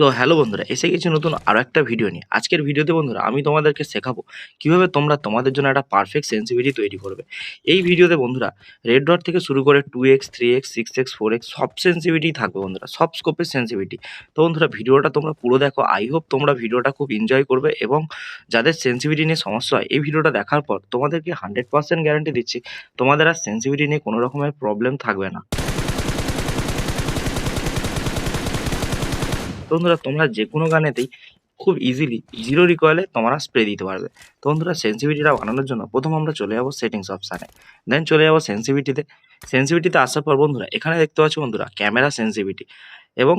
So hello বন্ধুরা, এসে গেছি নতুন আরো একটা ভিডিও নিয়ে। আজকের ভিডিওতে বন্ধুরা আমি তোমাদেরকে শেখাবো কিভাবে তোমরা তোমাদের জন্য একটা পারফেক্ট সেন্সিটিভিটি তৈরি করবে। এই ভিডিওতে বন্ধুরা রেড ডট থেকে শুরু করে 2x 3x 6x 4x সব সেন্সিটিভিটি থাকবে বন্ধুরা, সব স্কোপের সেন্সিটিভিটি। তো বন্ধুরা ভিডিওটা তোমরা পুরো দেখো, আই হোপ তোমরা ভিডিওটা খুব এনজয় করবে এবং যাদের সেন্সিটিভিটি নিয়ে সমস্যা হয় এই ভিডিওটা দেখার পর তোমাদেরকে 100% গ্যারান্টি দিচ্ছি তোমাদের আর সেন্সিটিভিটি নিয়ে কোনো রকমের প্রবলেম থাকবে না। তো বন্ধুরা তোমরা যে কোনো গানেতেই খুব ইজিলি জিরো রিকয়েলে তোমরা স্প্রে দিতে পারবে। তো বন্ধুরা সেন্সিটিভিটিটা বানানোর জন্য প্রথম আমরা চলে যাবো সেটিংস অপশানে, দেন চলে যাবো সেন্সিটিভিটিতে আসার পর বন্ধুরা এখানে দেখতে পাচ্ছ বন্ধুরা ক্যামেরা সেন্সিটিভিটি এবং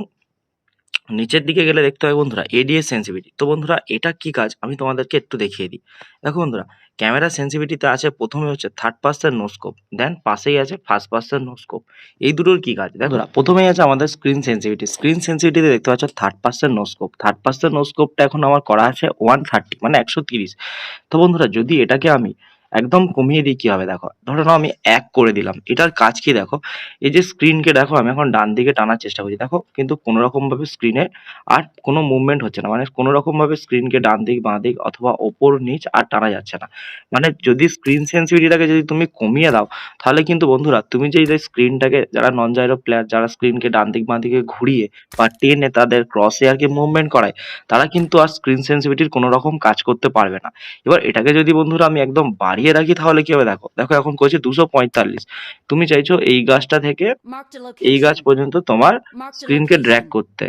নিচের দিকে গেলে দেখতে হয় বন্ধুরা এডিএস সেন্সিটিভিটি। তো বন্ধুরা এটা কি কাজ আমি তোমাদেরকে একটু দেখিয়ে দিই। দেখো বন্ধুরা ক্যামেরা সেন্সিটিভিটিতে আছে প্রথমে হচ্ছে থার্ড পার্সন নোস্কোপ, দেন পাশেই আছে ফার্স্ট পার্সন নোস্কোপ। এই দুটোর কি কাজ দেখো, প্রথমেই আছে আমাদের স্ক্রিন সেন্সিটিভিটিতে দেখতে পাচ্ছ থার্ড পার্সন নোস্কোপটা এখন আমার করা আছে 130 মানে 130। তো বন্ধুরা যদি এটাকে আমি একদম কমিয়ে দিই কি হবে দেখো, ধরো না আমি 1 করে দিলাম, এটার কাজ কি দেখো, এই যে স্ক্রিনকে দেখো আমি এখন ডান দিকে টানার চেষ্টা করছি, দেখো কিন্তু কোনো রকম ভাবে স্ক্রিনে আর কোনো মুভমেন্ট হচ্ছে না, মানে কোনো রকম ভাবে স্ক্রিনকে ডান দিক বাঁ দিক অথবা ওপর নিচ আর টানা যাচ্ছে না। মানে যদি স্ক্রিন সেন্সিটিভিটিটাকে যদি তুমি কমিয়ে দাও তাহলে কিন্তু বন্ধুরা তুমি যে এই যে স্ক্রিনটাকে, যারা নন জাইরো প্লেয়ার যারা স্ক্রিনকে ডান দিক বাঁ দিকে ঘুরিয়ে বা টেনে তাদের ক্রস এয়ারকে মুভমেন্ট করায়, তারা কিন্তু আর স্ক্রিন সেন্সিটিভিটির কোনো রকম কাজ করতে পারবে না। এবার এটাকে যদি বন্ধুরা আমি একদম বাড়িয়ে রাখি তাহলে কি হবে দেখো, দেখো এখন করেছে 245। তুমি চাইছো এই গাছটা থেকে Marked a এই গাছ location. পর্যন্ত তোমার Marked a স্ক্রিনকে ড্র্যাগ location. করতে।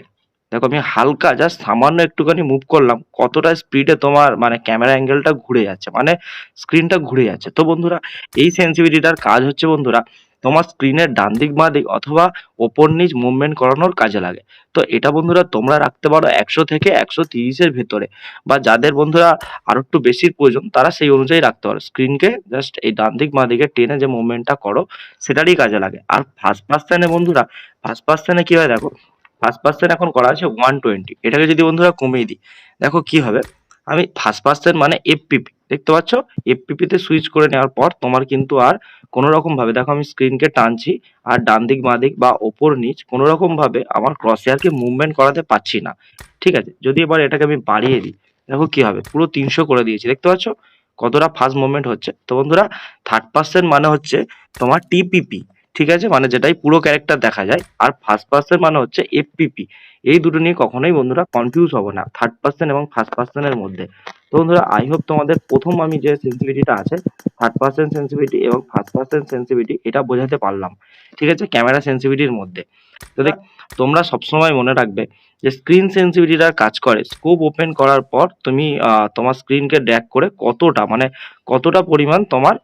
দেখো আমি হালকা জাস্ট সামান্য একটুখানি মুভ করলাম, কতটা স্পিডে তোমার মানে ক্যামেরা অ্যাঙ্গেলটা ঘুরে যাচ্ছে, মানে স্ক্রিনটা ঘুরে যাচ্ছে। তো বন্ধুরা এই সেন্সিটিভিটিটার কাজ হচ্ছে বন্ধুরা তোমার স্ক্রিনের ডান দিক বাঁ দিক অথবা ওপর নিচ মুভমেন্ট করানোর কাজে লাগে। তো এটা বন্ধুরা তোমরা রাখতে পারো 100 থেকে 130-এর ভেতরে, বা যাদের বন্ধুরা আরো একটু বেশির প্রয়োজন তারা সেই অনুযায়ী রাখতে পারো। স্ক্রিনকে জাস্ট এই ডান দিক বাঁ দিকে টেনে যে মুভমেন্টটা করো সেটারই কাজে লাগে। আর ফার্স্ট পার্সনে বন্ধুরা, ফার্স্ট পার্সনে কি হয় দেখো, ফার্স্ট পার্সন এখন করা আছে 120, এটাকে যদি বন্ধুরা কমিয়ে দিই দেখো কি হবে। আমি ফার্স্ট পার্সন মানে এফপিপি দেখতে পাচ্ছ, এফপিপিতে সুইচ করে নেওয়ার পর তোমার কিন্তু আর কোনো রকম ভাবে দেখো আমি স্ক্রিনকে টানছি আর ডান দিক বাঁ দিক বা ওপর নিচ কোনো রকম ভাবে আমার ক্রস এয়ারকে মুভমেন্ট করাতে পারছি না। ঠিক আছে, যদি এবার এটাকে আমি বাড়িয়ে দিই দেখো কি হবে, পুরো 300 করে দিয়েছি, দেখতে পাচ্ছ কতটা ফাস্ট মুভমেন্ট হচ্ছে। তো বন্ধুরা থার্ড পার্সন মানে হচ্ছে তোমার টিপিপি, ঠিক আছে, মানে যেটাই পুরো ক্যারেক্টার দেখা যায়। আর ফার্স্ট পার্সন মানে হচ্ছে এফপিপি। এই দুটো নিয়ে কখনোই বন্ধুরা কনফিউজ হবে না থার্ড পার্সন এবং ফার্স্ট পার্সনের মধ্যে। তো বন্ধুরা আই হোপ তোমাদের প্রথম আমি যে সেন্সিটিভিটিটা আছে থার্ড পার্সন সেন্সিটিভিটি এবং ফার্স্ট পার্সন সেন্সিটিভিটি এটা বোঝাতে পারলাম, ঠিক আছে, ক্যামেরা সেন্সিটিভিটির মধ্যে। তো দেখ তোমরা সবসময় মনে রাখবে যে স্ক্রিন সেন্সিটিভিটিটা কাজ করে স্কোপ ওপেন করার পর তুমি তোমার স্ক্রিনকে ড্র্যাগ করে কতটা মানে কতটা পরিমাণ তোমার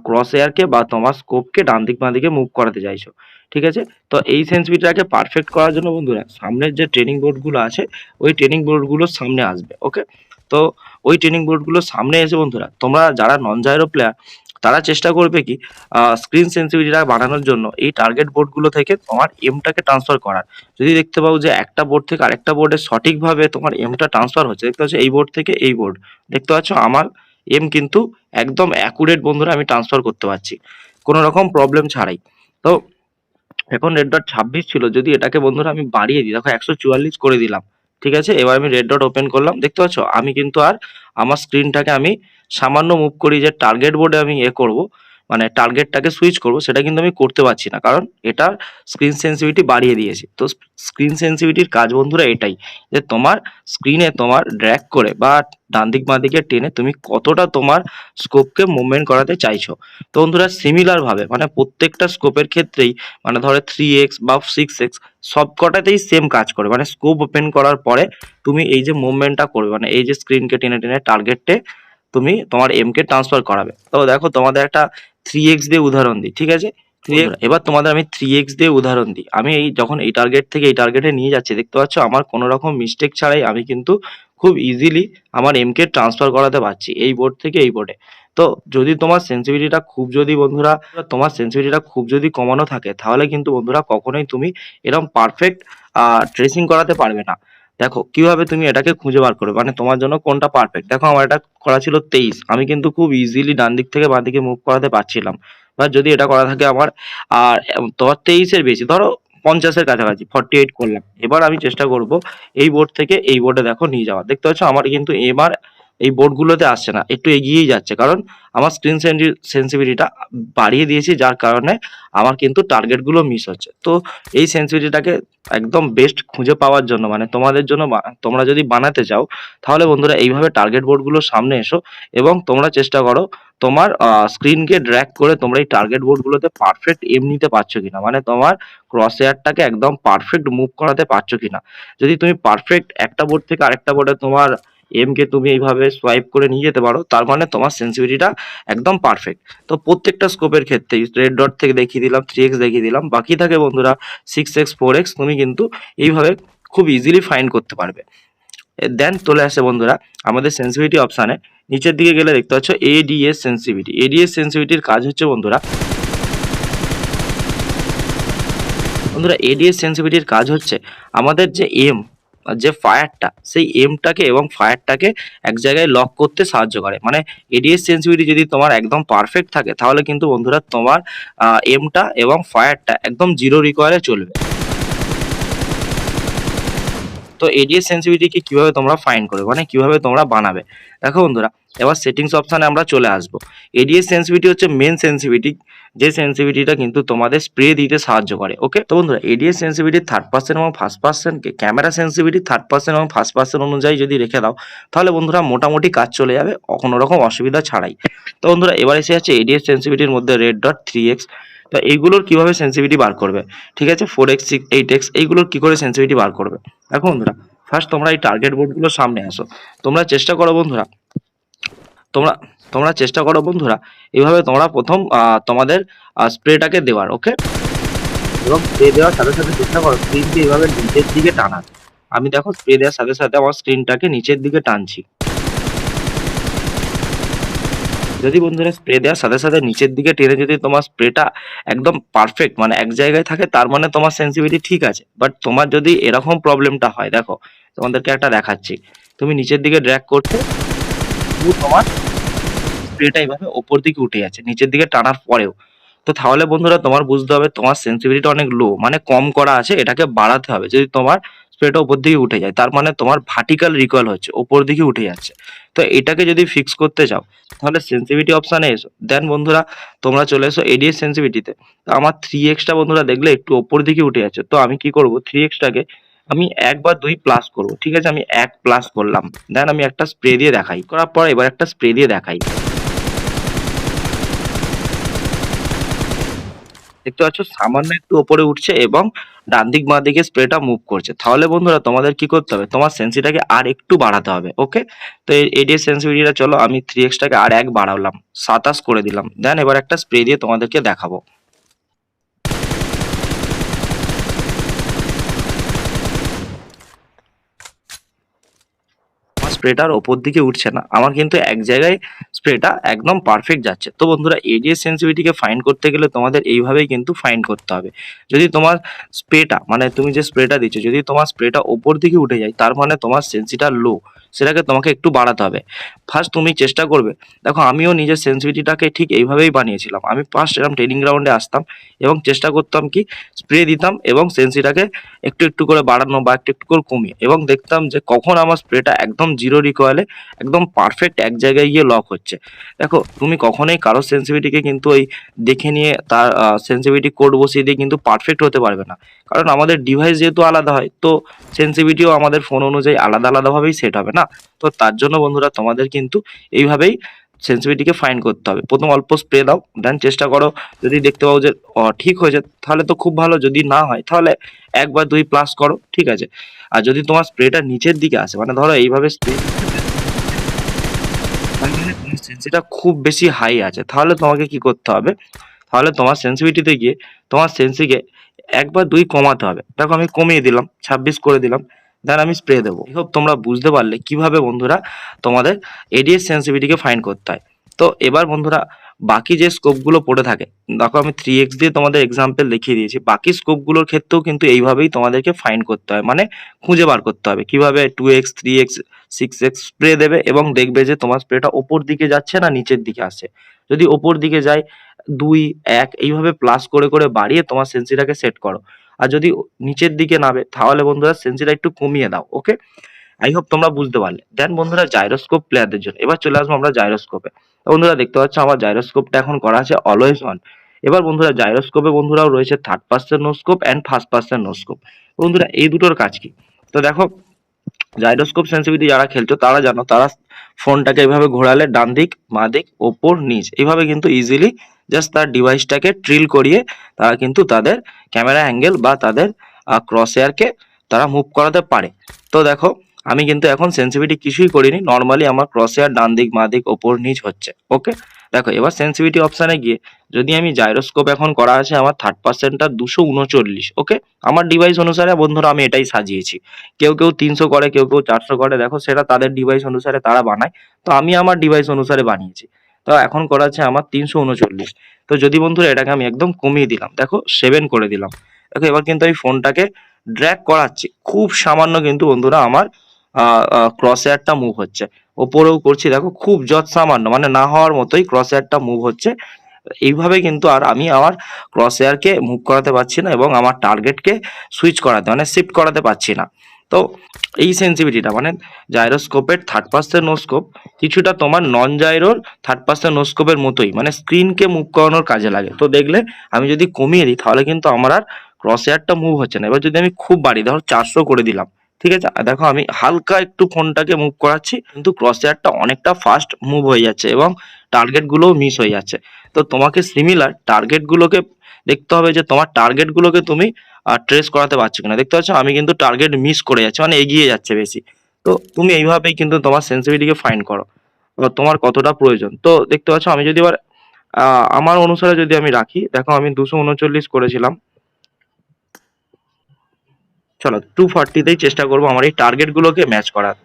ক্রস এয়ারকে বা তোমার স্কোপকে ডান দিক বাঁ দিকে মুভ করাতে চাইছো, ঠিক আছে। তো এই সেন্সিটিভিটিটাকে পারফেক্ট করার জন্য বন্ধুরা সামনের যে ট্রেনিং বোর্ডগুলো আছে ওই ট্রেনিং বোর্ডগুলোর সামনে আসবে, ওকে। তো ওই ট্রেনিং বোর্ডগুলোর সামনে এসে বন্ধুরা তোমরা যারা নন জাইরো প্লেয়ার তারা চেষ্টা করবে কি স্ক্রিন সেন্সিটিভিটিটা বাড়ানোর জন্য এই টার্গেট বোর্ডগুলো থেকে তোমার এমটাকে ট্রান্সফার করার। যদি দেখতে পাও যে একটা বোর্ড থেকে আরেকটা বোর্ডে সঠিকভাবে তোমার এমটা ট্রান্সফার হচ্ছে, দেখতে পাচ্ছ এই বোর্ড থেকে এই বোর্ড, দেখতে পাচ্ছ আমার এম কিন্তু একদম অ্যাকুরেট বন্ধুরা আমি ট্রান্সফার করতে পারছি কোনো রকম প্রবলেম ছাড়াই। তো এখন রেড ডট 26 ছিল, যদি এটাকে বন্ধুরা আমি বাড়িয়ে দিই দেখো 144 করে দিলাম, ঠিক আছে। এবার আমি রেড ডট ওপেন করলাম, দেখতে পাচ্ছ আমি কিন্তু আর আমার স্ক্রিনটাকে আমি সামান্য মুভ করি যে টার্গেট বোর্ডে আমি করব, মানে টার্গেটটাকে সুইচ করব, সেটা কিন্তু আমি করতে পারছি না কারণ এটার স্ক্রিন সেন্সিটিভিটি বাড়িয়ে দিয়েছি। তো স্ক্রিন সেন্সিটিভিটির কাজ বন্ধুরা এটাই যে তোমার স্ক্রিনে তোমার ড্র্যাগ করে বা ডান দিক বাঁ দিকে টেনে তুমি কতটা তোমার স্কোপকে মুভমেন্ট করাতে চাইছো। তো বন্ধুরা সিমিলার ভাবে মানে প্রত্যেকটা স্কোপের ক্ষেত্রেই মানে ধরো 3x বা 6x সব কটাতেই সেম কাজ করে, মানে স্কোপ ওপেন করার পরে তুমি এই যে মুভমেন্টটা করবে মানে এই যে স্ক্রিনকে টেনে টেনে টার্গেটে তুমি তোমার এম কে ট্রান্সফার করাবে। তো দেখো তোমাদের একটা 3x দিয়ে উদাহরণ দিই, ঠিক আছে। 3x এবার তোমাদের আমি 3x দিয়ে উদাহরণ দিই, আমি এই যখন এই টার্গেট থেকে এই টার্গেটে নিয়ে যাচ্ছি দেখতে পাচ্ছ আমার কোনো রকম মিস্টেক ছাড়াই আমি কিন্তু খুব ইজিলি আমার এম কে ট্রান্সফার করাতে পারছি এই বোর্ড থেকে এই বোর্ডে। তো যদি তোমার সেন্সিটিভিটিটা খুব যদি বন্ধুরা তোমার সেন্সিটিভিটিটা খুব যদি কমানো থাকে তাহলে কিন্তু বন্ধুরা কখনোই তুমি এরকম পারফেক্ট ট্রেসিং করাতে পারবে না। দেখো কিভাবে তুমি এটাকে খুঁজে বার করবে মানে তোমার জন্য কোনটা পারফেক্ট। দেখো আমার এটা করা ছিল 23, আমি কিন্তু খুব ইজিলি ডান দিক থেকে বাঁ দিকে মুভ করাতে পারছিলাম। বা যদি এটা করা থাকে আমার আর তোমার 23-এর বেশি, ধরো 50-এর কাছাকাছি 48 করলাম। এবার আমি চেষ্টা করব এই বোর্ড থেকে এই বোর্ডে দেখো নিয়ে যাওয়া। দেখতে পাচ্ছ আমার কিন্তু এবার এই বোর্ডগুলোতে আসছে না, একটু এগিয়েই যাচ্ছে, কারণ আমার স্ক্রিন সেন্সিভিটিটা বাড়িয়ে দিয়েছি, যার কারণে আমার কিন্তু টার্গেটগুলো মিস হচ্ছে। তো এই সেন্সিভিটিটাকে একদম বেস্ট খুঁজে পাওয়ার জন্য, মানে তোমাদের জন্য তোমরা যদি বানাতে চাও, তাহলে বন্ধুরা এইভাবে টার্গেট বোর্ডগুলোর সামনে এসো এবং তোমরা চেষ্টা করো তোমার স্ক্রিনকে ড্র্যাগ করে তোমরা এই টার্গেট বোর্ডগুলোতে পারফেক্ট এম নিতে পারছো কিনা, মানে তোমার ক্রস হেয়ারটাকে একদম পারফেক্ট মুভ করাতে পারছো কিনা। যদি তুমি পারফেক্ট একটা বোর্ড থেকে আরেকটা বোর্ডে তোমার এম কে তুমি এইভাবে সোয়াইপ করে নিয়ে যেতে পারো, তার মানে তোমার সেন্সিভিটিটা একদম পারফেক্ট। তো প্রত্যেকটা স্কোপের ক্ষেত্রেই রেড ডট থেকে দেখিয়ে দিলাম, 3x দেখিয়ে দিলাম, বাকি থাকে বন্ধুরা 6x 4x, তুমি কিন্তু এইভাবে খুব ইজিলি ফাইন্ড করতে পারবে। দেন চলে আসে বন্ধুরা আমাদের সেন্সিভিটি অপশানে, নিচের দিকে গেলে দেখতে পাচ্ছ এডিএস সেন্সিভিটি। এডিএস সেন্সিভিটির কাজ হচ্ছে বন্ধুরা এডিএস সেন্সিভিটির কাজ হচ্ছে আমাদের যে এম, যে ফায়ারটা, সেই এমটাকে এবং ফায়ারটাকে এক জায়গায় লক করতে সাহায্য করে। মানে এডিএস সেন্সিভিটি যদি তোমার একদম পারফেক্ট থাকে, তাহলে কিন্তু বন্ধুরা তোমার এমটা এবং ফায়ারটা একদম জিরো রিকোয়ারে চলবে। তো এডিএস সেন্সিটিভিটিকে কিভাবে তোমরা ফাইন্ড করবে, মানে কিভাবে তোমরা বানাবে, দেখো বন্ধুরা এবার সেটিংস অপশানে আমরা চলে আসবো। এডিএস সেন্সিটিভিটি হচ্ছে মেন সেন্সিটিভিটি, যে সেন্সিটিভিটিটা কিন্তু তোমাদের স্প্রে দিতে সাহায্য করে। ওকে, তো বন্ধুরা এডিএস সেন্সিটিভিটি থার্ড পার্সন এবং ফার্স্ট পার্সনকে ক্যামেরা সেন্সিটিভিটি থার্ড পার্সন এবং ফার্স্ট পার্সন অনুযায়ী যদি রেখে দাও, তাহলে বন্ধুরা মোটামুটি কাজ চলে যাবে কোনো রকম অসুবিধা ছাড়াই। তো বন্ধুরা এবার এসে যাচ্ছে এডিএস সেন্সিটিভিটির মধ্যে রেড ডট, 3x। তো এইগুলোর কিভাবে সেন্সিটিভিটি বার করবে, ঠিক আছে, 4x 8x এইগুলোর কি করে সেন্সিটিভিটি বার করবে। দেখো বন্ধুরা ফার্স্ট তোমরা এই টার্গেট বোর্ডগুলোর সামনে আসো। তোমরা চেষ্টা করো বন্ধুরা তোমরা তোমরা চেষ্টা করো বন্ধুরা এইভাবে তোমরা প্রথম তোমাদের স্প্রেটাকে দেওয়ার। ওকে, এবং স্প্রে দেওয়ার সাথে সাথে চেষ্টা করো স্ক্রিনকে এইভাবে নিচের দিকে টানার। আমি দেখো স্প্রে দেওয়ার সাথে সাথে আমার স্ক্রিনটাকে নিচের দিকে টানছি। যদি বন্ধুরা স্প্রে দেওয়ার সাথে সাথে নিচের দিকে টেনে যদি তোমার স্প্রেটা একদম পারফেক্ট মানে এক জায়গায় থাকে, তার মানে তোমার সেন্সিটিভিটি ঠিক আছে। বাট তোমার যদি এরকম প্রবলেমটা হয়, দেখো তোমাদেরকে একটা দেখাচ্ছি, তুমি নিচের দিকে ড্র্যাগ করছো, তোমার স্প্রেটা এইভাবে ওপর দিকে উঠে যাচ্ছে নিচের দিকে টানার পরেও। তো তাহলে বন্ধুরা তোমার বুঝতে হবে তোমার সেন্সিটিভিটি অনেক লো, মানে কম করা আছে, এটাকে বাড়াতে হবে। যদি তোমার স্প্রেটা উপর দিকে উঠে যায়, তার মানে তোমার ভার্টিক্যাল রিকয়েল হচ্ছে, ওপর দিকে উঠে যাচ্ছে। তো এটাকে যদি ফিক্স করতে চাও, তাহলে সেন্সিটিভিটি অপশানে এসো। দেন বন্ধুরা তোমরা চলে এসো এডিএস সেন্সিটিভিটিতে। তো আমার 3x বন্ধুরা দেখলে একটু ওপর দিকে উঠে যাচ্ছে, তো আমি কি করব, 3x আমি 1 বা 2 প্লাস করব। ঠিক আছে, আমি 1 প্লাস করলাম। দেন আমি একটা স্প্রে দিয়ে দেখাই, করার পর এবার একটা স্প্রে দিয়ে দেখাই। দেখতে পাচ্ছ সামান্য একটু ওপরে উঠছে এবং ডান দিক বাঁ দিকে স্প্রেটা মুভ করছে। তাহলে বন্ধুরা তোমাদের কি করতে হবে, তোমার সেন্সিটাকে আর একটু বাড়াতে হবে। ওকে, তো এডিএস সেন্সিটিভিটিটা চলো আমি 3x আর 1 বাড়ালাম, 27 করে দিলাম। দেন এবার একটা স্প্রে দিয়ে তোমাদেরকে দেখাবো। স্প্রেটার ওপর দিকে উঠছে না, আমার কিন্তু এক জায়গায় স্প্রেটা একদম পারফেক্ট যাচ্ছে। তো বন্ধুরা এডিএস সেন্সিটিভিটিকে ফাইন্ড করতে গেলে তোমাদের এইভাবেই কিন্তু ফাইন্ড করতে হবে। যদি তোমার স্প্রেটা মানে তুমি যে স্প্রেটা দিচ্ছ, যদি তোমার স্প্রেটা ওপর দিকে উঠে যায়, তার মানে তোমার সেন্সিটা লো, সেটাকে তোমাকে একটু বাড়াতে হবে। ফার্স্ট তুমি চেষ্টা করবে, দেখো আমিও নিজের সেন্সিটিভিটিটাকে ঠিক এইভাবেই বানিয়েছিলাম। আমি ফার্স্ট এরকম ট্রেনিং গ্রাউন্ডে আসতাম এবং চেষ্টা করতাম কি স্প্রে দিতাম এবং সেন্সিটাকে একটু একটু করে বাড়ানো বা একটু একটু করে কমিয়ে, এবং দেখতাম যে কখন আমার স্প্রেটা একদম জিরো রিকয়েলে একদম পারফেক্ট এক জায়গায় গিয়ে লক হচ্ছে। দেখো তুমি কখনোই কারো সেন্সিটিভিটিকে কিন্তু ওই দেখে নিয়ে তার সেন্সিটিভিটি কোড বসিয়ে দিয়ে কিন্তু পারফেক্ট হতে পারবে না, কারণ আমাদের ডিভাইস যেহেতু আলাদা হয়, তো সেন্সিটিভিটিও আমাদের ফোন অনুযায়ী আলাদা আলাদাভাবেই সেট হবে না। তো তার জন্য বন্ধুরা তোমাদের কিন্তু এইভাবেই সেন্সিটিভিটিকে ফাইন্ড করতে হবে। প্রথম অল্প স্প্রে দাও, দেন চেষ্টা করো যদি দেখতে পাও যে ঠিক হয়েছে, তাহলে তো খুব ভালো, যদি না হয় তাহলে 1 বা 2 প্লাস করো। ঠিক আছে, আর যদি তোমার স্প্রেটা নিচের দিকে আসে, মানে ধরো এইভাবে স্প্রে সেন্সিটা খুব বেশি হাই আছে, তাহলে তোমাকে কি করতে হবে, তাহলে তোমার সেন্সিটিভিটিতে গিয়ে তোমার সেন্সিকে 1 বা 2 কমাতে হবে। দেখো আমি কমিয়ে দিলাম, 26 করে দিলাম। দেন আমি স্প্রে দেবো। আই হোপ তোমরা বুঝতে পারলে কিভাবে বন্ধুরা তোমাদের এডিএস সেন্সিটিভিটিকে ফাইন্ড করতে হয়। তো এবার বন্ধুরা বাকি যে স্কোপগুলো পড়ে থাকে, দেখো আমি 3x দিয়ে তোমাদের এক্সাম্পল দেখিয়ে দিয়েছি, বাকি স্কোপগুলোর ক্ষেত্রেও কিন্তু এইভাবেই তোমাদেরকে ফাইন্ড করতে হয়, মানে খুঁজে বার করতে হবে কিভাবে 2x 3x 6x স্প্রে দেবে এবং দেখবে যে তোমার স্প্রেটা ওপর দিকে যাচ্ছে না নিচের দিকে আসছে। যদি ওপর দিকে যায় 2 1 এইভাবে প্লাস করে করে বাড়িয়ে তোমার সেন্সিটাকে সেট করো। আর যদি নিচের দিকে নামে তাহলে বন্ধুরা সেন্সিটা একটু কমিয়ে দাও। ওকে, আই হোপ তোমরা বুঝতে পারলে। দেন বন্ধুরা জাইরোস্কোপ প্লেয়ারদের জন্য এবার চলে আসবো আমরা জাইরোস্কোপে। তো বন্ধুরা দেখতে পাচ্ছ আমার জাইরোস্কোপটা এখন করা আছে অলওয়েজ অন। এবার বন্ধুরা জাইরোস্কোপে বন্ধুরাও রয়েছে third person noscope and first person noscope. বন্ধুরা এই দুটোর কাজ কি? তো দেখো, জাইরোস্কোপ সেন্সিটিভিটি যারা খেলছো তারা জানো, তারা ফোনটাকে এভাবে ঘোরালে ডান দিক, বাঁ দিক, ওপর, নিচ এইভাবে কিন্তু ইজিলি জাস্ট তার ডিভাইসটাকে ট্রিল করিয়ে তারা কিন্তু তাদের ক্যামেরা অ্যাঙ্গেল বা তাদের ক্রস এয়ারকে তারা মুভ করাতে পারে। তো দেখো, আমি কিন্তু এখন সেন্সিটিভিটি কিছুই করিনি, নর্মালি আমার ক্রস এয়ার ডান দিক, বাঁ দিক, ওপর, নিচ হচ্ছে। ওকে, দেখো এবার সেন্সিটিভিটি অপশানে গিয়ে যদি আমি জাইরোস্কোপ এখন করা আছে আমার থার্ড পার্সেন্টটা 239। ওকে, আমার ডিভাইস অনুসারে বন্ধুরা আমি এটাই সাজিয়েছি। কেউ কেউ 300 করে, কেউ কেউ 400 করে, দেখো সেটা তাদের ডিভাইস অনুসারে তারা বানায়। তো আমি আমার ডিভাইস অনুসারে বানিয়েছি। তো এখন করা আছে আমার 339। তো যদি বন্ধুরা এটাকে আমি একদম কমিয়ে দিলাম, দেখো 7 করে দিলাম। দেখো এবার কিন্তু আমি ফোনটাকে ড্র্যাগ করাচ্ছি, খুব সামান্য কিন্তু বন্ধুরা আমার ক্রস এয়ারটা মুভ হচ্ছে। ওপরেও করছি, দেখো খুব যৎ সামান্য, মানে না হওয়ার মতোই ক্রস এয়ারটা মুভ হচ্ছে। এইভাবে কিন্তু আর আমি আমার ক্রস এয়ারকে মুভ করাতে পারছি না এবং আমার টার্গেটকে সুইচ করাতে মানে শিফট করাতে পারছি না। তো এই সেন্সিটিভিটিটা মানে জাইরোস্কোপের থার্ড পার্সন নোস্কোপ কিছুটা তোমার নন জাইরোর থার্ড পার্সন নোস্কোপের মতোই, মানে স্ক্রিনকে মুভ করানোর কাজে লাগে। তো দেখলে আমি যদি কমিয়ে দিই তাহলে কিন্তু আমার আর ক্রস এয়ারটা মুভ হচ্ছে না। এবার যদি আমি খুব বাড়ি ধরো 400 করে দিলাম, ঠিক আছে, দেখো আমি হালকা একটু ফোনটাকে মুভ করাচ্ছি কিন্তু ক্রস এয়ারটা অনেকটা ফাস্ট মুভ হয়ে যাচ্ছে এবং টার্গেট গুলোও মিস হয়ে যাচ্ছে। তো তোমাকে সিমিলার টার্গেট গুলোকে দেখতে হবে যে তোমার টার্গেট গুলোকে তুমি ট্রেস করাতে পারছো কিনা। দেখতে পাচ্ছ আমি কিন্তু টার্গেট মিস করে যাচ্ছি, মানে এগিয়ে যাচ্ছে বেশি। তো তুমি এইভাবেই কিন্তু তোমার সেন্সিটিভিটিকে ফাইন্ড করো তোমার কতটা প্রয়োজন। তো দেখতে পাচ্ছ আমি যদি এবার আমার অনুসারে যদি আমি রাখি, দেখো আমি 239 করেছিলাম, চলো 240তেই চেষ্টা করবো আমার এই টার্গেট গুলোকে ম্যাচ করার।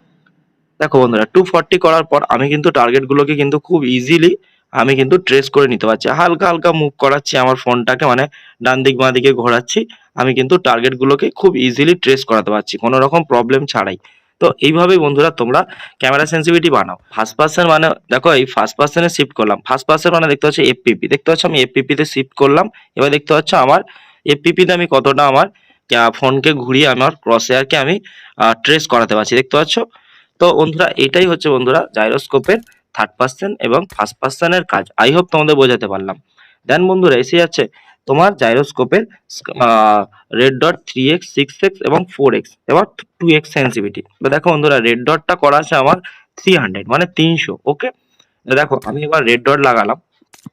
দেখো বন্ধুরা 240 করার পর আমি কিন্তু টার্গেট গুলোকে কিন্তু খুব ইজিলি আমি কিন্তু ট্রেস করে নিতে পারছি। হালকা হালকা মুভ করাচ্ছি আমার ফোনটাকে, মানে ডান দিক বাঁ দিকে ঘোরাচ্ছি, আমি কিন্তু টার্গেট গুলোকে খুব ইজিলি ট্রেস করাতে পারছি কোনো রকম প্রবলেম ছাড়াই। তো এইভাবেই বন্ধুরা তোমরা ক্যামেরা সেন্সিটিভিটি বানাও। ফার্স্ট পার্সন মানে দেখো এই ফার্স্ট পার্সনে শিফট করলাম, ফার্স্ট পার্সন মানে দেখতে পাচ্ছ এফপিপি, দেখতে পাচ্ছ আমি এফপিপি তে শিফট করলাম। এবার দেখতে পাচ্ছ আমার এফপিপি তে আমি কতটা আমার ফোনকে ঘুরিয়ে আমার ক্রস এয়ারকে আমি ট্রেস করাতে পারছি, দেখতে পাচ্ছ। তো বন্ধুরা এটাই হচ্ছে বন্ধুরা জাইরোস্কোপের থার্ড পার্সন এবং ফার্স্ট পার্সনের কাজ। আই হোপ তোমাদের বোঝাতে পারলাম। দেন বন্ধুরা এসে যাচ্ছে তোমার জাইরোস্কোপের রেড ডট 3x 6x এবং 4x এবার 2x সেন্সিটিভিটি। দেখো বন্ধুরা রেড ডটটা করা আছে আমার 300 মানে 300। ওকে, দেখো আমি এবার রেড ডট লাগালাম,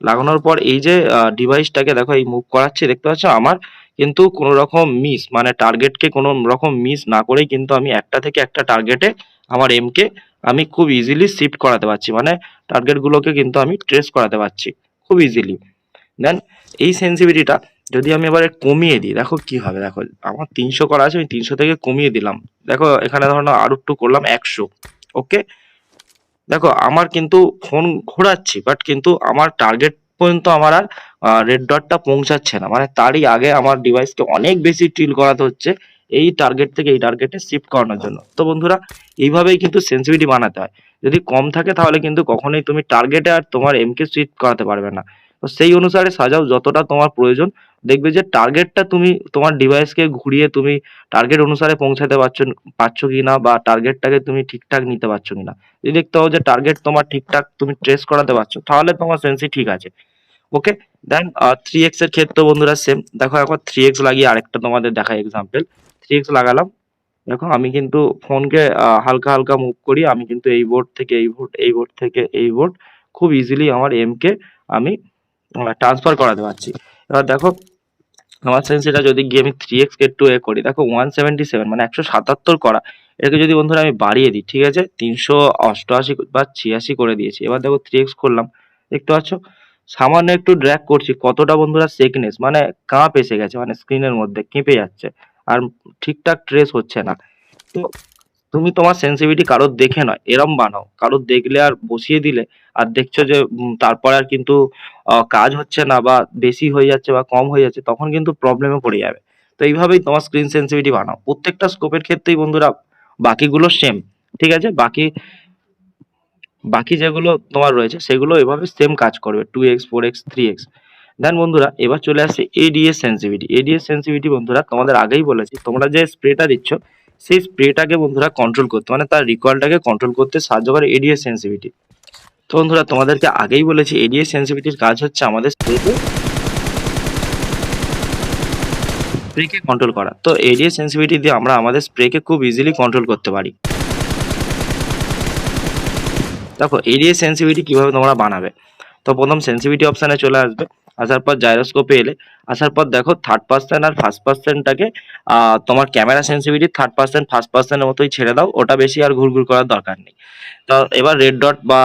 লাগানোর পর এই যে ডিভাইসটাকে দেখো এই মুভ করাচ্ছি, দেখতে পাচ্ছ আমার কিন্তু কোনো রকম মিস মানে টার্গেটকে কোনো রকম মিস না করেই কিন্তু আমি একটা থেকে একটা টার্গেটে আমার এমকে আমি খুব ইজিলি শিফট করাতে পারছি, মানে টার্গেট গুলোকে কিন্তু আমি ট্রেস করাতে পারছি খুব ইজিলি। দেন এই সেন্সিটিভিটিটা যদি আমি এবারে কমিয়ে দিই, দেখো কি হবে। দেখো আমার 300 করা আছে, আমি 300 থেকে কমিয়ে দিলাম, দেখো এখানে ধরো আরো একটু করলাম 100। ওকে, দেখো আমার কিন্তু ফোন ঘোরাচ্ছি বাট কিন্তু আমার টার্গেট পর্যন্ত আমার আর রেড ডটটা পৌঁছাচ্ছে না, মানে তারই আগে আমার ডিভাইসকে অনেক বেশি টিল করাতে হচ্ছে এই টার্গেট থেকে এই টার্গেটে শিফট করানোর জন্য। তো বন্ধুরা এইভাবেই কিন্তু সেন্সিটিভিটি বানাতে হয়। যদি কম থাকে তাহলে কিন্তু কখনোই তুমি টার্গেটে আর তোমার এমকে শিফট করাতে পারবে না। তো সেই অনুসারে সাজাও যতটা তোমার প্রয়োজন, দেখবে যে টার্গেটটা তুমি তোমার ডিভাইসকে ঘুরিয়ে তুমি টার্গেট অনুসারে পৌঁছাতে পারছো কিনা বা টার্গেটটাকে তুমি ঠিকঠাক নিতে পারছো কিনা। যদি দেখতে পাও যে টার্গেট তোমার ঠিকঠাক তুমি ট্রেস করাতে পারছো তাহলে তোমার সেন্সি ঠিক আছে। ওকে, দেন 3x এর ক্ষেত্রে বন্ধুরা সেম। দেখো একবার 3x লাগিয়ে আরেকটা তোমাদের দেখাই এক্সাম্পল। 3x লাগালাম, দেখো আমি কিন্তু ফোনকে হালকা হালকা মুভ করি, আমি কিন্তু এই বোর্ড থেকে এই বোর্ড, এই বোর্ড থেকে এই বোর্ড খুব ইজিলি আমার এম কে আমি ট্রান্সফার করাতে পারছি। এবার দেখো আমার সেন্সিটা যদি গিয়ে আমি 3x কে একটু করি, দেখো 177 মানে 177 করা, এটাকে যদি বন্ধুরা আমি বাড়িয়ে দিই, ঠিক আছে 388 বা 86 করে দিয়েছি। এবার দেখো 3x করলাম, দেখতে পাচ্ছ সামান্য একটু ড্র্যাগ করছি, কতটা বন্ধুরা সেকনেস মানে কাঁপ এসে গেছে, মানে স্ক্রিনের মধ্যে কেঁপে যাচ্ছে আর ঠিকঠাক ট্রেস হচ্ছে না। তো তুমি তোমার সেন্সিটিভিটি কারোর দেখে নয় এরম বানাও, কারোর দেখলে আর বসিয়ে দিলে আর দেখছো যে তারপরে আর কিন্তু কাজ হচ্ছে না বা বেশি হয়ে যাচ্ছে বা কম হয়ে যাচ্ছে, তখন কিন্তু প্রবলেমে পড়ে যাবে। তো এইভাবেই তোমার স্ক্রিন সেন্সিটিভিটি বানাও প্রত্যেকটা স্কোপের ক্ষেত্রেই বন্ধুরা, বাকিগুলো সেম, ঠিক আছে, বাকি বাকি যেগুলো তোমার রয়েছে সেগুলো এভাবে সেম কাজ করবে 2x 4x 3x। দেন বন্ধুরা এবার চলে আসছে এডিএস সেন্সিভিটি। এডিএস সেন্সিভিটি বন্ধুরা তোমাদের আগেই বলেছি, তোমরা যে স্প্রেটা দিচ্ছ সেই স্প্রেটাকে বন্ধুরা কন্ট্রোল করতে, মানে তার রিকয়েলটাকে কন্ট্রোল করতে সাহায্য করে এডিএস সেন্সিভিটি। তো বন্ধুরা তোমাদেরকে আগেই বলেছি এডিএস সেন্সিভিটির কাজ হচ্ছে আমাদের স্প্রেকে কন্ট্রোল করা। তো এডিএস সেন্সিভিটি দিয়ে আমরা আমাদের স্প্রেকে খুব ইজিলি কন্ট্রোল করতে পারি। দেখো এডিএস সেন্সিভিটি কিভাবে তোমরা বানাবে। তো প্রথম সেন্সিভিটি অপশানে চলে আসবে, আসার পর জাইরোস্কোপে এলে আসার পর দেখো থার্ড পার্সন আর ফার্স্ট পার্সনটাকে তোমার camera sensitivity third person first পার্সনের মতোই ছেড়ে দাও, ওটা বেশি আর ঘুরঘুর করার দরকার নেই। তো এবার রেড ডট বা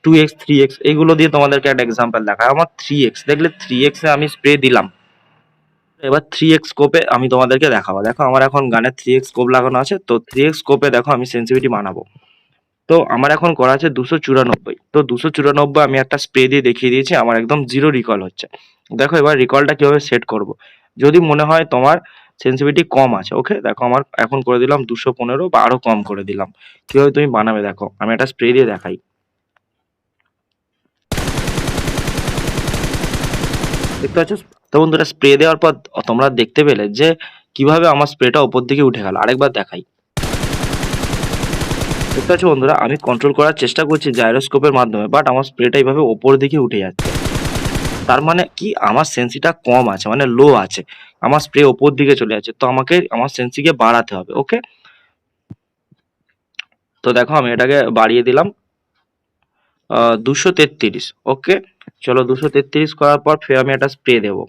2x 3x এগুলো দিয়ে তোমাদেরকে একটা এক্সাম্পল দেখায়। আমার 3x দেখলে 3x এ আমি স্প্রে দিলাম, এবার 3x স্কোপে আমি তোমাদেরকে দেখাবো। দেখো আমার এখন গানে 3x স্কোপ লাগানো আছে, তো 3x স্কোপে দেখো আমি সেন্সিভিটি বানাবো। তো আমার এখন করা আছে 294, তো 294 আমি একটা স্প্রে দিয়ে দেখিয়ে দিয়েছি, আমার একদম জিরো রিকল হচ্ছে। দেখো এবার রিকলটা কিভাবে সেট করব। যদি মনে হয় তোমার সেন্সিভিটি কম আছে, ওকে দেখো আমার এখন করে দিলাম 215 বা আরো কম করে দিলাম। কিভাবে তুমি বানাবে দেখো, আমি একটা স্প্রে দিয়ে দেখাই। দেখতে পাচ্ছ? তো বন্ধুরা স্প্রে দেওয়ার পর তোমরা দেখতে পেলে যে কিভাবে আমার স্প্রেটা উপর দিকে উঠে গেল। আরেকবার দেখাই। দেখতে পাচ্ছ বন্ধুরা আমি কন্ট্রোল করার চেষ্টা করছি জাইরোস্কোপের মাধ্যমে, বাট আমার স্প্রেটা এইভাবে ওপর দিকে উঠে যাচ্ছে। তার মানে কি আমার সেন্সিটা কম আছে, মানে লো আছে, আমার স্প্রে ওপর দিকে চলে যাচ্ছে। তো আমাকে আমার সেন্সিকে বাড়াতে হবে, ওকে। তো দেখো আমি এটাকে বাড়িয়ে দিলাম 233, ওকে। চলো 233 করার পর ফের আমি একটা স্প্রে দেবো।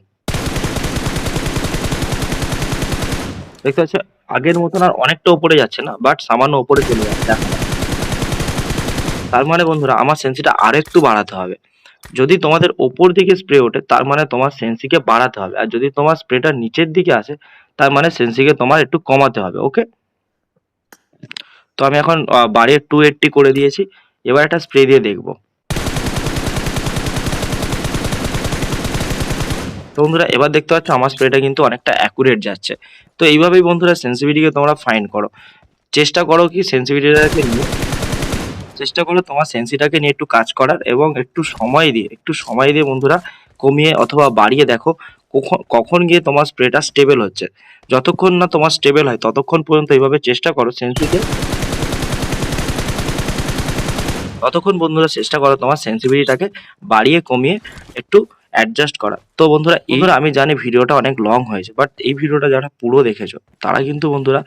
দেখতে পাচ্ছ আগের মতন আর অনেকটা উপরে যাচ্ছে না, বাট সামান্য উপরে চলে যাচ্ছে। তার মানে বন্ধুরা আমার সেন্সিটা আরেকটু বাড়াতে হবে। যদি তোমাদের ওপর দিকে স্প্রে ওঠে তার মানে তোমার সেন্সিকে বাড়াতে হবে, আর যদি তোমার স্প্রেটা নিচের দিকে আসে তার মানে সেন্সিকে তোমার একটু কমাতে হবে, ওকে। তো আমি এখন বাড়িয়ে 280 করে দিয়েছি। এবার একটা স্প্রে দিয়ে দেখবো। তো বন্ধুরা এবার দেখতে পাচ্ছ আমার স্প্রেটা কিন্তু অনেকটা অ্যাকুরেট যাচ্ছে। তো এইভাবেই বন্ধুরা সেন্সিভিটিকে তোমরা ফাইন্ড করো। চেষ্টা করো কি সেন্সিভিটিটাকে নিয়ে, চেষ্টা করো তোমার সেন্সিটাকে নিয়ে একটু কাজ করার, এবং একটু সময় দিয়ে বন্ধুরা কমিয়ে অথবা বাড়িয়ে দেখো কখন কখন গিয়ে তোমার স্প্রেটা স্টেবল হচ্ছে। যতক্ষণ না তোমার স্টেবল হয় ততক্ষণ পর্যন্ত এইভাবে চেষ্টা করো সেন্সিকে, ততক্ষণ বন্ধুরা চেষ্টা করো তোমার সেন্সিটিভিটিটাকে বাড়িয়ে কমিয়ে একটু অ্যাডজাস্ট করা। তো বন্ধুরা আমি জানি ভিডিওটা অনেক লং হয়েছে, বাট এই ভিডিওটা যারা পুরো দেখেছো তারা কিন্তু বন্ধুরা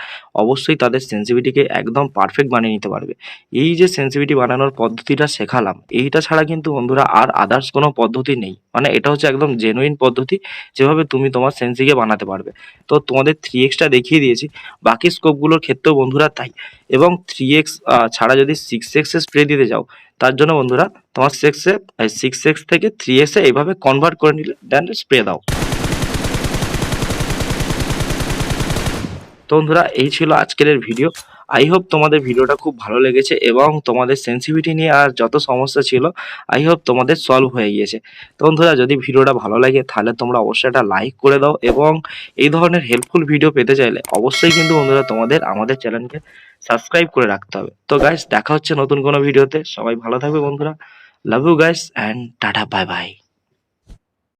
অবশ্যই তাদের সেন্সিটিভিটিকে একদম পারফেক্ট বানিয়ে নিতে পারবে। এই যে সেন্সিটিভিটি বানানোর পদ্ধতিটা শেখালাম, এইটা ছাড়া কিন্তু বন্ধুরা আর আদার্স কোনো পদ্ধতি নেই। মানে এটা হচ্ছে একদম জেনুইন পদ্ধতি যেভাবে তুমি তোমার সেন্সিকে বানাতে পারবে। তো তোমাদের 3xটা দেখিয়ে দিয়েছি, বাকি স্কোপগুলোর ক্ষেত্রেও বন্ধুরা তাই। এবং 3x ছাড়া যদি 6x এ স্প্রে দিতে যাও তার জন্য বন্ধুরা তোমার 6x থেকে 3x এ এইভাবে কনভার্ট করে নিলে দেন স্প্রে দাও। তো বন্ধুরা এই ছিল আজকের ভিডিও। আই হোপ তোমাদের ভিডিওটা খুব ভালো লেগেছে এবং তোমাদের সেন্সিটিভিটি নিয়ে আর যত সমস্যা ছিল আই হোপ তোমাদের সলভ হয়ে গিয়েছে। তো বন্ধুরা যদি ভিডিওটা ভালো লাগে তাহলে তোমরা অবশ্যই একটা লাইক করে দাও, এবং এই ধরনের হেল্পফুল ভিডিও পেতে চাইলে অবশ্যই কিন্তু বন্ধুরা তোমাদের আমাদের চ্যানেলকে সাবস্ক্রাইব করে রাখতে হবে। তো গাইস দেখা হচ্ছে নতুন কোনো ভিডিওতে, সবাই ভালো থাকবে বন্ধুরা। Love you guys and tata bye by.